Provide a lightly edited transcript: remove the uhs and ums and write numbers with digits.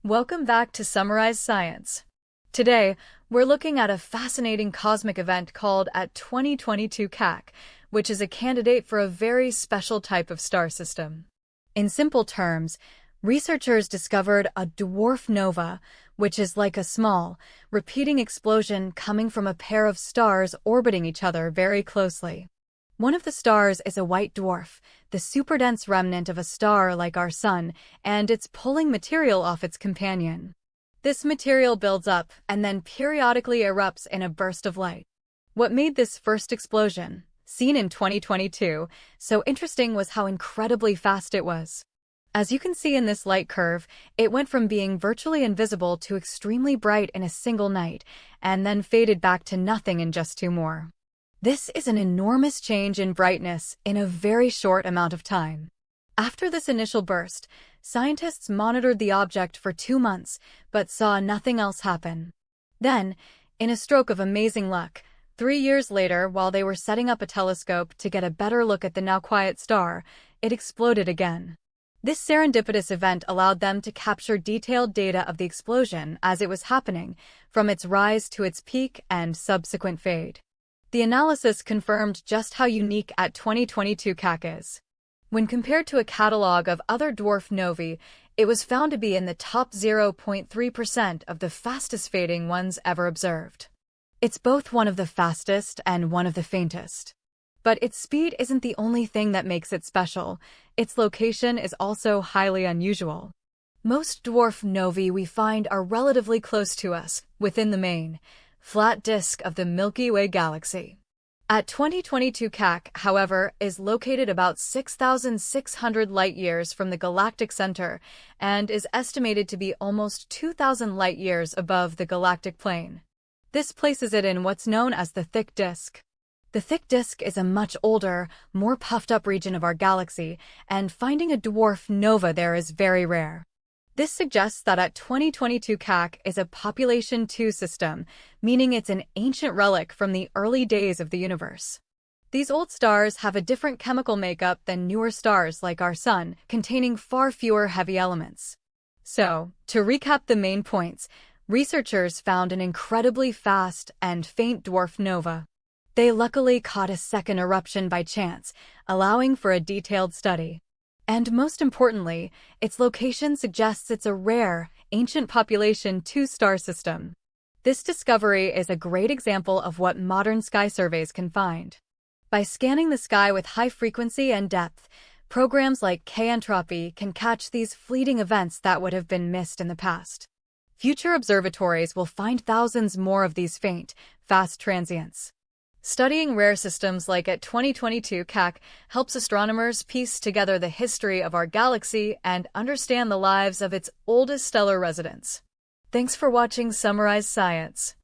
Welcome back to Summarize Science. Today, we're looking at a fascinating cosmic event called at 2022 CAC, which is a candidate for a very special type of star system. In simple terms, researchers discovered a dwarf nova, which is like a small, repeating explosion coming from a pair of stars orbiting each other very closely. One of the stars is a white dwarf, the superdense remnant of a star like our Sun, and it's pulling material off its companion. This material builds up and then periodically erupts in a burst of light. What made this first explosion, seen in 2022, so interesting was how incredibly fast it was. As you can see in this light curve, it went from being virtually invisible to extremely bright in a single night, and then faded back to nothing in just 2 more. This is an enormous change in brightness in a very short amount of time. After this initial burst, scientists monitored the object for 2 months, but saw nothing else happen. Then, in a stroke of amazing luck, 3 years later, while they were setting up a telescope to get a better look at the now quiet star, it exploded again. This serendipitous event allowed them to capture detailed data of the explosion as it was happening, from its rise to its peak and subsequent fade. The analysis confirmed just how unique at 2022 CAC is. When compared to a catalog of other dwarf novae, it was found to be in the top 0.3% of the fastest fading ones ever observed. It's both one of the fastest and one of the faintest. But its speed isn't the only thing that makes it special. Its location is also highly unusual. Most dwarf novae we find are relatively close to us, within the main, flat disk of the Milky Way galaxy. At 2022 CAC, however, is located about 6,600 light-years from the galactic center and is estimated to be almost 2,000 light-years above the galactic plane. This places it in what's known as the thick disk. The thick disk is a much older, more puffed-up region of our galaxy, and finding a dwarf nova there is very rare. This suggests that at 2022 CAC is a population 2 system, meaning it's an ancient relic from the early days of the universe. These old stars have a different chemical makeup than newer stars like our Sun, containing far fewer heavy elements. So, to recap the main points, researchers found an incredibly fast and faint dwarf nova. They luckily caught a second eruption by chance, allowing for a detailed study. And most importantly, its location suggests it's a rare, ancient population 2 star system. This discovery is a great example of what modern sky surveys can find. By scanning the sky with high frequency and depth, programs like K-entropy can catch these fleeting events that would have been missed in the past. Future observatories will find thousands more of these faint, fast transients. Studying rare systems like at 2022 CAC helps astronomers piece together the history of our galaxy and understand the lives of its oldest stellar residents. Thanks for watching Summarize Science.